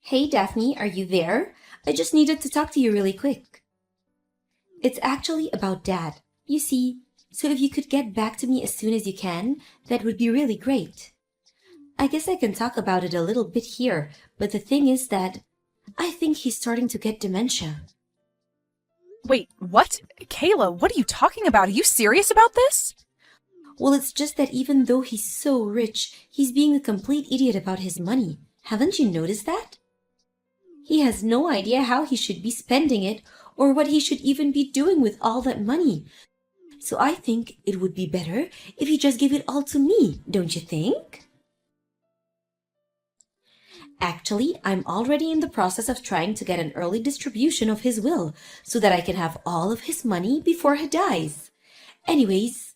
Hey Daphne, are you there? I just needed to talk to you really quick. It's actually about Dad. You see, so if you could get back to me as soon as you can, that would be really great. I guess I can talk about it a little bit here, but the thing is that I think he's starting to get dementia. Wait, what? Kayla, what are you talking about? Are you serious about this? Well, it's just that even though he's so rich, he's being a complete idiot about his money. Haven't you noticed that? He has no idea how he should be spending it or what he should even be doing with all that money. So I think it would be better if he just gave it all to me, don't you think? Actually, I'm already in the process of trying to get an early distribution of his will so that I can have all of his money before he dies. Anyways,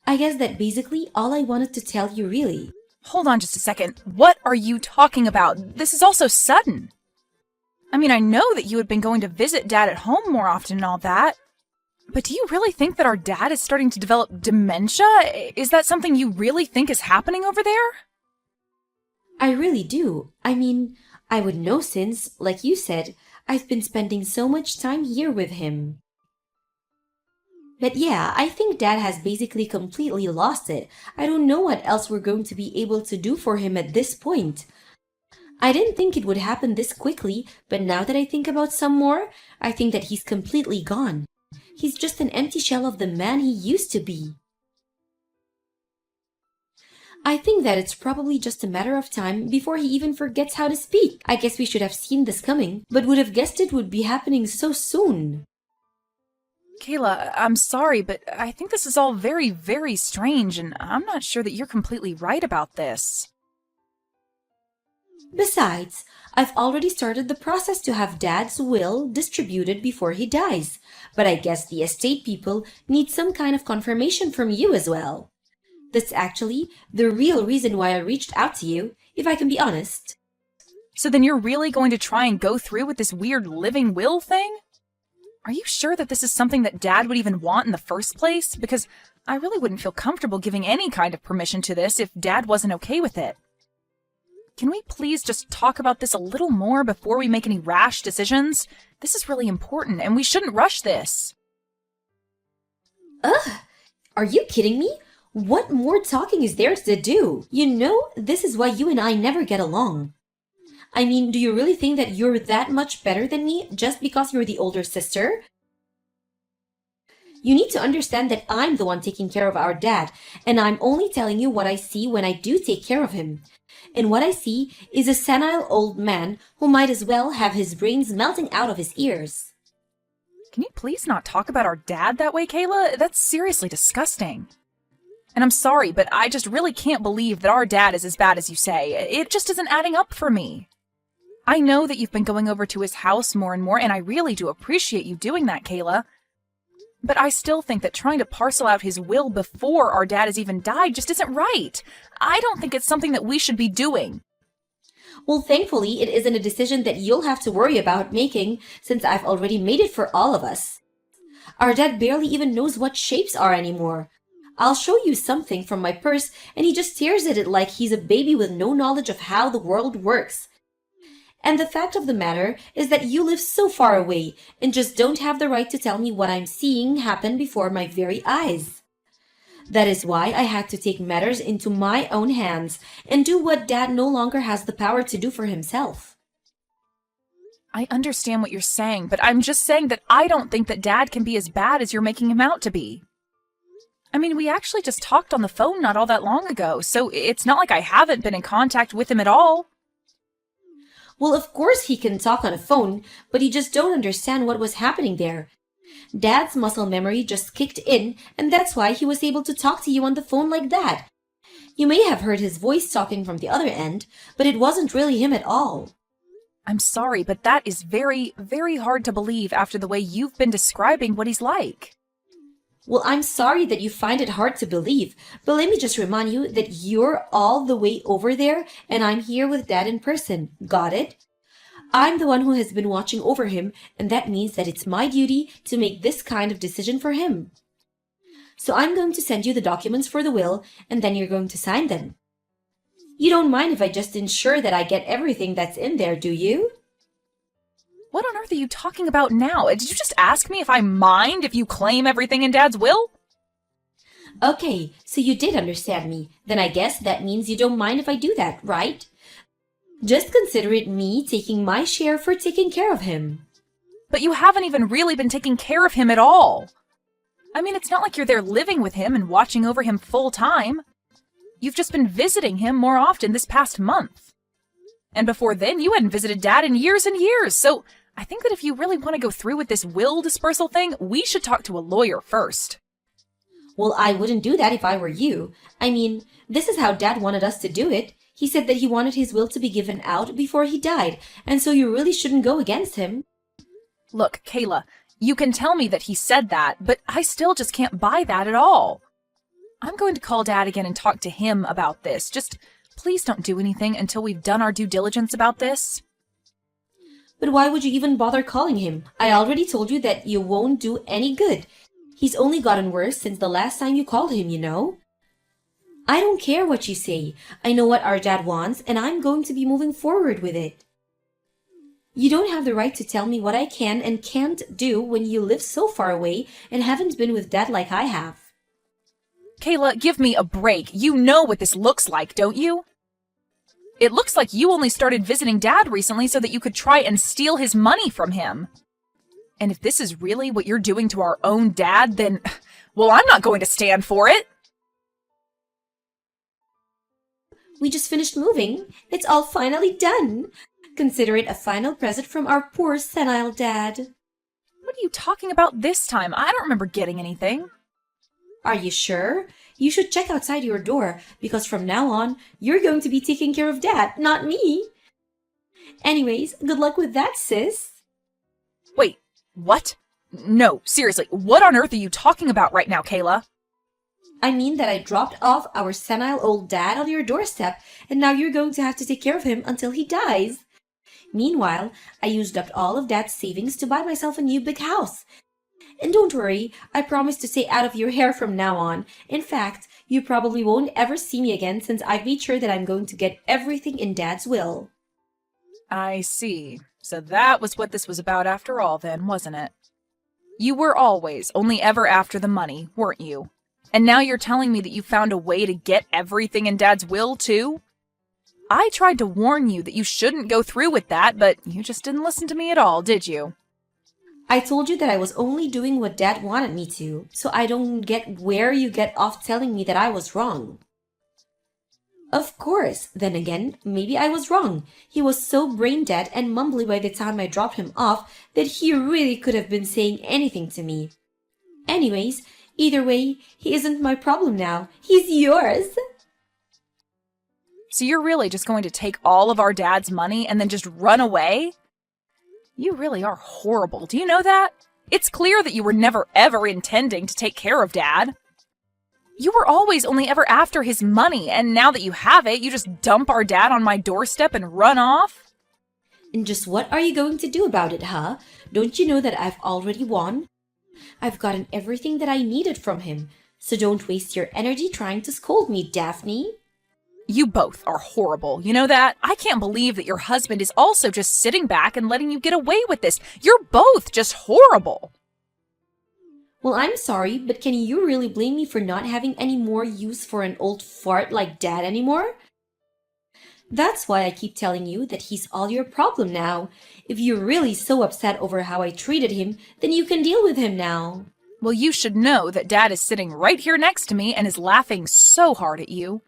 I guess that basically all I wanted to tell you really. Hold on just a second. What are you talking about? This is all so sudden. I mean, I know that you had been going to visit Dad at home more often and all that. But do you really think that our dad is starting to develop dementia? Is that something you really think is happening over there? I really do. I mean, I would know since, like you said, I've been spending so much time here with him. But yeah, I think Dad has basically completely lost it. I don't know what else we're going to be able to do for him at this point. I didn't think it would happen this quickly, but now that I think about some more, I think that he's completely gone. He's just an empty shell of the man he used to be. I think that it's probably just a matter of time before he even forgets how to speak. I guess we should have seen this coming, but would have guessed it would be happening so soon. Kayla, I'm sorry, but I think this is all very, very strange, and I'm not sure that you're completely right about this. Besides, I've already started the process to have Dad's will distributed before he dies, but I guess the estate people need some kind of confirmation from you as well. That's actually the real reason why I reached out to you, if I can be honest. So then you're really going to try and go through with this weird living will thing? Are you sure that this is something that Dad would even want in the first place? Because I really wouldn't feel comfortable giving any kind of permission to this if Dad wasn't okay with it. Can we please just talk about this a little more before we make any rash decisions? This is really important, and we shouldn't rush this. Ugh! Are you kidding me? What more talking is there to do? You know, this is why you and I never get along. I mean, do you really think that you're that much better than me just because you're the older sister? You need to understand that I'm the one taking care of our dad, and I'm only telling you what I see when I do take care of him. And what I see is a senile old man who might as well have his brains melting out of his ears. Can you please not talk about our dad that way, Kayla? That's seriously disgusting. And I'm sorry, but I just really can't believe that our dad is as bad as you say. It just isn't adding up for me. I know that you've been going over to his house more and more, and I really do appreciate you doing that, Kayla. But I still think that trying to parcel out his will before our dad has even died just isn't right. I don't think it's something that we should be doing. Well, thankfully, it isn't a decision that you'll have to worry about making since I've already made it for all of us. Our dad barely even knows what shapes are anymore. I'll show you something from my purse, and he just stares at it like he's a baby with no knowledge of how the world works. And the fact of the matter is that you live so far away and just don't have the right to tell me what I'm seeing happen before my very eyes. That is why I had to take matters into my own hands and do what Dad no longer has the power to do for himself. I understand what you're saying, but I'm just saying that I don't think that Dad can be as bad as you're making him out to be. I mean, we actually just talked on the phone not all that long ago, so it's not like I haven't been in contact with him at all. Well, of course he can talk on a phone, but you just don't understand what was happening there. Dad's muscle memory just kicked in, and that's why he was able to talk to you on the phone like that. You may have heard his voice talking from the other end, but it wasn't really him at all. I'm sorry, but that is very, very hard to believe after the way you've been describing what he's like. Well, I'm sorry that you find it hard to believe, but let me just remind you that you're all the way over there and I'm here with Dad in person. Got it? I'm the one who has been watching over him, and that means that it's my duty to make this kind of decision for him. So I'm going to send you the documents for the will, and then you're going to sign them. You don't mind if I just ensure that I get everything that's in there, do you? What on earth are you talking about now? Did you just ask me if I mind if you claim everything in Dad's will? Okay, so you did understand me. Then I guess that means you don't mind if I do that, right? Just consider it me taking my share for taking care of him. But you haven't even really been taking care of him at all. I mean, it's not like you're there living with him and watching over him full time. You've just been visiting him more often this past month. And before then, you hadn't visited Dad in years and years, so I think that if you really want to go through with this will dispersal thing, we should talk to a lawyer first. Well, I wouldn't do that if I were you. I mean, this is how Dad wanted us to do it. He said that he wanted his will to be given out before he died, and so you really shouldn't go against him. Look, Kayla, you can tell me that he said that, but I still just can't buy that at all. I'm going to call Dad again and talk to him about this. Just please don't do anything until we've done our due diligence about this. But why would you even bother calling him? I already told you that you won't do any good. He's only gotten worse since the last time you called him, you know. I don't care what you say. I know what our dad wants, and I'm going to be moving forward with it. You don't have the right to tell me what I can and can't do when you live so far away and haven't been with Dad like I have. Kayla, give me a break. You know what this looks like, don't you? It looks like you only started visiting Dad recently so that you could try and steal his money from him. And if this is really what you're doing to our own dad, then, well, I'm not going to stand for it. We just finished moving. It's all finally done. Consider it a final present from our poor senile dad. What are you talking about this time? I don't remember getting anything. Are you sure? You should check outside your door, because from now on, you're going to be taking care of Dad, not me. Anyways, good luck with that, sis. Wait, what? No, seriously, what on earth are you talking about right now, Kayla? I mean that I dropped off our senile old dad on your doorstep, and now you're going to have to take care of him until he dies. Meanwhile, I used up all of Dad's savings to buy myself a new big house. And don't worry, I promise to stay out of your hair from now on. In fact, you probably won't ever see me again since I've made sure that I'm going to get everything in Dad's will. I see. So that was what this was about after all then, wasn't it? You were always only ever after the money, weren't you? And now you're telling me that you found a way to get everything in Dad's will, too? I tried to warn you that you shouldn't go through with that, but you just didn't listen to me at all, did you? I told you that I was only doing what Dad wanted me to, so I don't get where you get off telling me that I was wrong. Of course, then again, maybe I was wrong. He was so brain dead and mumbly by the time I dropped him off that he really could have been saying anything to me. Anyways, either way, he isn't my problem now. He's yours. So you're really just going to take all of our Dad's money and then just run away? You really are horrible. Do you know that? It's clear that you were never ever intending to take care of Dad. You were always only ever after his money, and now that you have it, you just dump our dad on my doorstep and run off? And just what are you going to do about it, huh? Don't you know that I've already won? I've gotten everything that I needed from him, so don't waste your energy trying to scold me, Daphne. You both are horrible, you know that? I can't believe that your husband is also just sitting back and letting you get away with this. You're both just horrible. Well, I'm sorry, but can you really blame me for not having any more use for an old fart like Dad anymore? That's why I keep telling you that he's all your problem now. If you're really so upset over how I treated him, then you can deal with him now. Well, you should know that Dad is sitting right here next to me and is laughing so hard at you.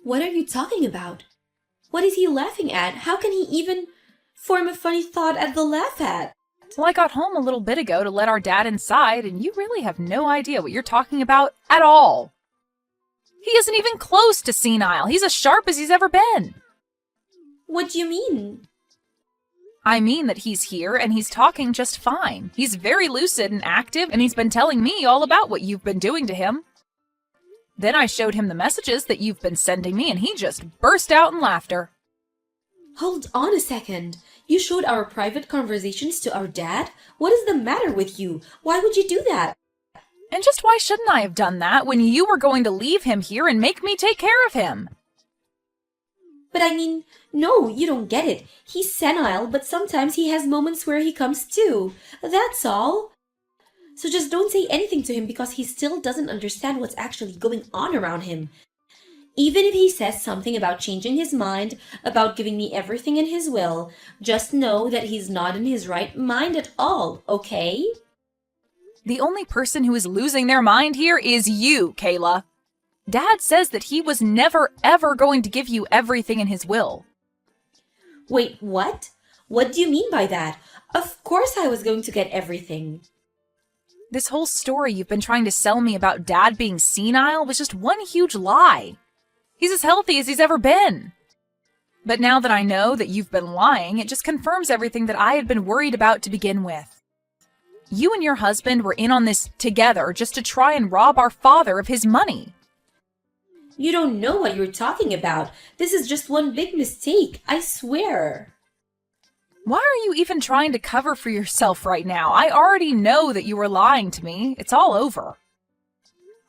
What are you talking about? What is he laughing at? How can he even form a funny thought at the laugh at? Well, I got home a little bit ago to let our dad inside, and you really have no idea what you're talking about at all. He isn't even close to senile. He's as sharp as he's ever been. What do you mean? I mean that he's here and he's talking just fine. He's very lucid and active, and he's been telling me all about what you've been doing to him. Then I showed him the messages that you've been sending me, and he just burst out in laughter. Hold on a second. You showed our private conversations to our dad? What is the matter with you? Why would you do that? And just why shouldn't I have done that when you were going to leave him here and make me take care of him? But I mean, no, you don't get it. He's senile, but sometimes he has moments where he comes to. That's all. So just don't say anything to him because he still doesn't understand what's actually going on around him. Even if he says something about changing his mind, about giving me everything in his will, just know that he's not in his right mind at all, okay? The only person who is losing their mind here is you, Kayla. Dad says that he was never, ever going to give you everything in his will. Wait, what? What do you mean by that? Of course I was going to get everything. This whole story you've been trying to sell me about Dad being senile was just one huge lie. He's as healthy as he's ever been. But now that I know that you've been lying, it just confirms everything that I had been worried about to begin with. You and your husband were in on this together just to try and rob our father of his money. You don't know what you're talking about. This is just one big mistake, I swear. Why are you even trying to cover for yourself right now? I already know that you were lying to me. It's all over.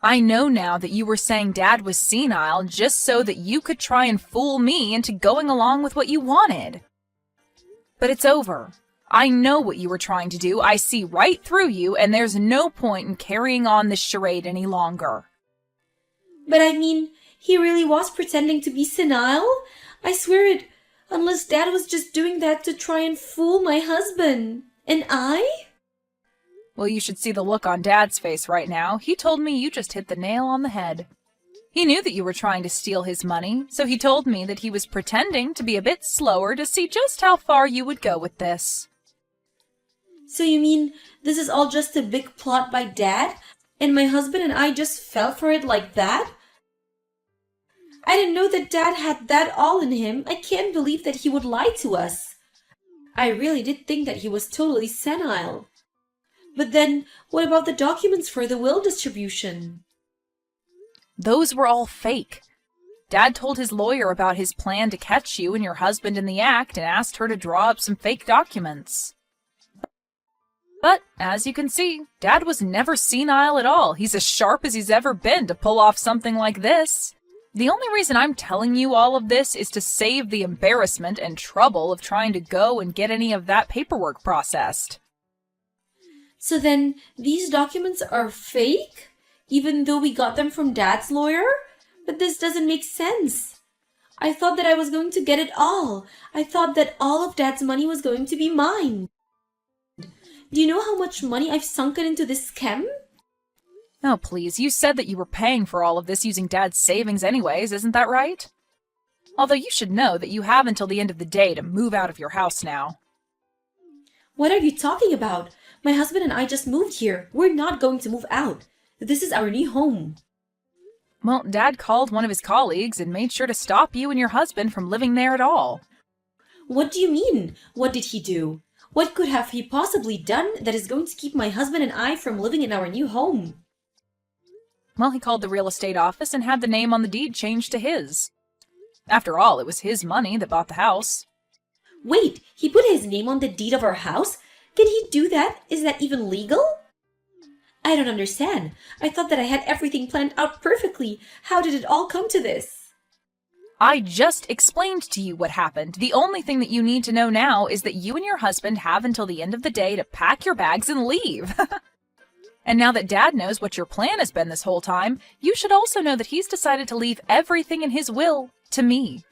I know now that you were saying Dad was senile just so that you could try and fool me into going along with what you wanted. But it's over. I know what you were trying to do. I see right through you, and there's no point in carrying on this charade any longer. But I mean, he really was pretending to be senile? I swear it, unless Dad was just doing that to try and fool my husband. And I? Well, you should see the look on Dad's face right now. He told me you just hit the nail on the head. He knew that you were trying to steal his money, so he told me that he was pretending to be a bit slower to see just how far you would go with this. So you mean this is all just a big plot by Dad, and my husband and I just fell for it like that? I didn't know that Dad had that all in him. I can't believe that he would lie to us. I really did think that he was totally senile. But then, what about the documents for the will distribution? Those were all fake. Dad told his lawyer about his plan to catch you and your husband in the act and asked her to draw up some fake documents. But, as you can see, Dad was never senile at all. He's as sharp as he's ever been to pull off something like this. The only reason I'm telling you all of this is to save the embarrassment and trouble of trying to go and get any of that paperwork processed. So then, these documents are fake? Even though we got them from Dad's lawyer? But this doesn't make sense. I thought that I was going to get it all. I thought that all of Dad's money was going to be mine. Do you know how much money I've sunken into this scam? Oh, please, you said that you were paying for all of this using Dad's savings anyways, isn't that right? Although you should know that you have until the end of the day to move out of your house now. What are you talking about? My husband and I just moved here. We're not going to move out. This is our new home. Well, Dad called one of his colleagues and made sure to stop you and your husband from living there at all. What do you mean? What did he do? What could have he possibly done that is going to keep my husband and I from living in our new home? Well, he called the real estate office and had the name on the deed changed to his. After all, it was his money that bought the house. Wait, he put his name on the deed of our house? Can he do that? Is that even legal? I don't understand. I thought that I had everything planned out perfectly. How did it all come to this? I just explained to you what happened. The only thing that you need to know now is that you and your husband have until the end of the day to pack your bags and leave. And now that Dad knows what your plan has been this whole time, you should also know that he's decided to leave everything in his will to me.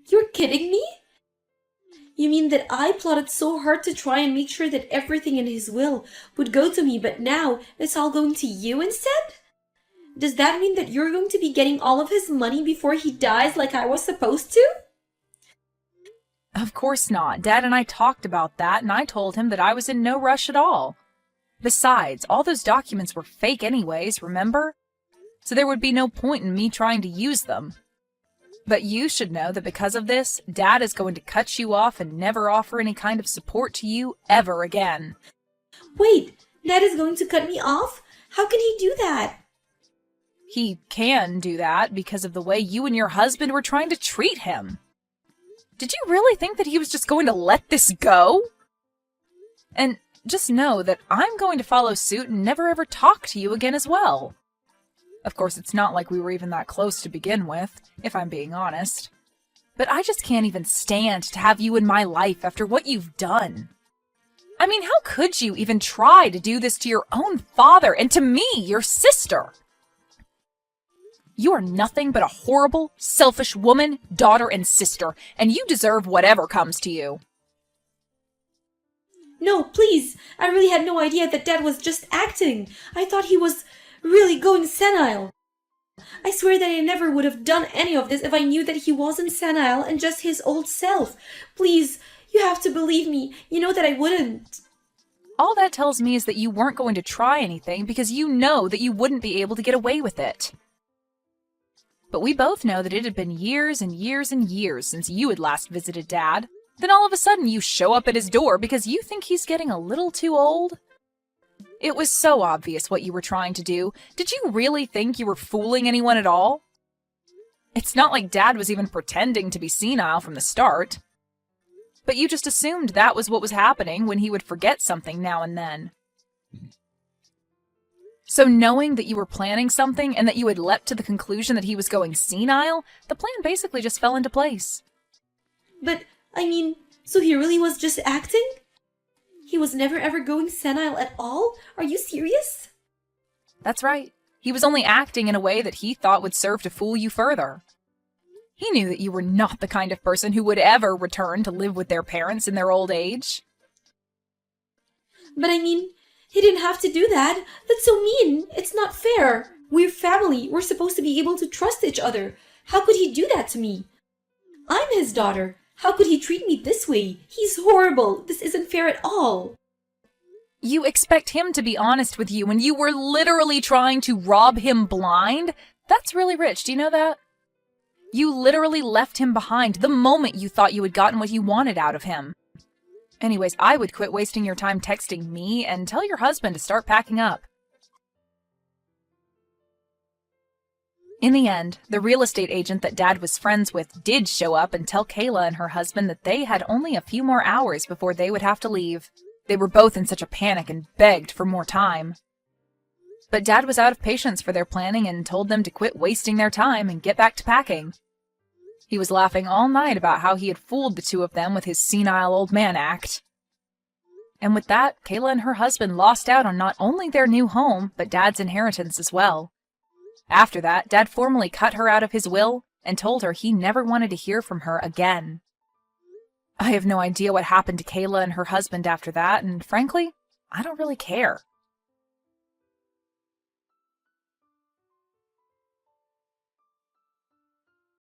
You're kidding me? You mean that I plotted so hard to try and make sure that everything in his will would go to me, but now it's all going to you instead? Does that mean that you're going to be getting all of his money before he dies like I was supposed to? Of course not. Dad and I talked about that, and I told him that I was in no rush at all. Besides, all those documents were fake anyways, remember? So there would be no point in me trying to use them. But you should know that because of this, Dad is going to cut you off and never offer any kind of support to you ever again. Wait, Dad is going to cut me off? How can he do that? He can do that because of the way you and your husband were trying to treat him. Did you really think that he was just going to let this go? And just know that I'm going to follow suit and never ever talk to you again as well. Of course, it's not like we were even that close to begin with, if I'm being honest. But I just can't even stand to have you in my life after what you've done. I mean, how could you even try to do this to your own father and to me, your sister? You are nothing but a horrible, selfish woman, daughter, and sister, and you deserve whatever comes to you. No, please. I really had no idea that Dad was just acting. I thought he was really going senile. I swear that I never would have done any of this if I knew that he wasn't senile and just his old self. Please, you have to believe me. You know that I wouldn't. All that tells me is that you weren't going to try anything because you know that you wouldn't be able to get away with it. But we both know that it had been years and years and years since you had last visited Dad. Then all of a sudden you show up at his door because you think he's getting a little too old? It was so obvious what you were trying to do. Did you really think you were fooling anyone at all? It's not like Dad was even pretending to be senile from the start. But you just assumed that was what was happening when he would forget something now and then. So knowing that you were planning something and that you had leapt to the conclusion that he was going senile, the plan basically just fell into place. But, I mean, so he really was just acting? He was never ever going senile at all? Are you serious? That's right. He was only acting in a way that he thought would serve to fool you further. He knew that you were not the kind of person who would ever return to live with their parents in their old age. But I mean, he didn't have to do that. That's so mean. It's not fair. We're family. We're supposed to be able to trust each other. How could he do that to me? I'm his daughter. How could he treat me this way? He's horrible. This isn't fair at all. You expect him to be honest with you when you were literally trying to rob him blind? That's really rich. Do you know that? You literally left him behind the moment you thought you had gotten what you wanted out of him. Anyways, I would quit wasting your time texting me and tell your husband to start packing up. In the end, the real estate agent that Dad was friends with did show up and tell Kayla and her husband that they had only a few more hours before they would have to leave. They were both in such a panic and begged for more time. But Dad was out of patience for their planning and told them to quit wasting their time and get back to packing. He was laughing all night about how he had fooled the two of them with his senile old man act. And with that, Kayla and her husband lost out on not only their new home, but Dad's inheritance as well. After that, Dad formally cut her out of his will and told her he never wanted to hear from her again. I have no idea what happened to Kayla and her husband after that, and frankly, I don't really care.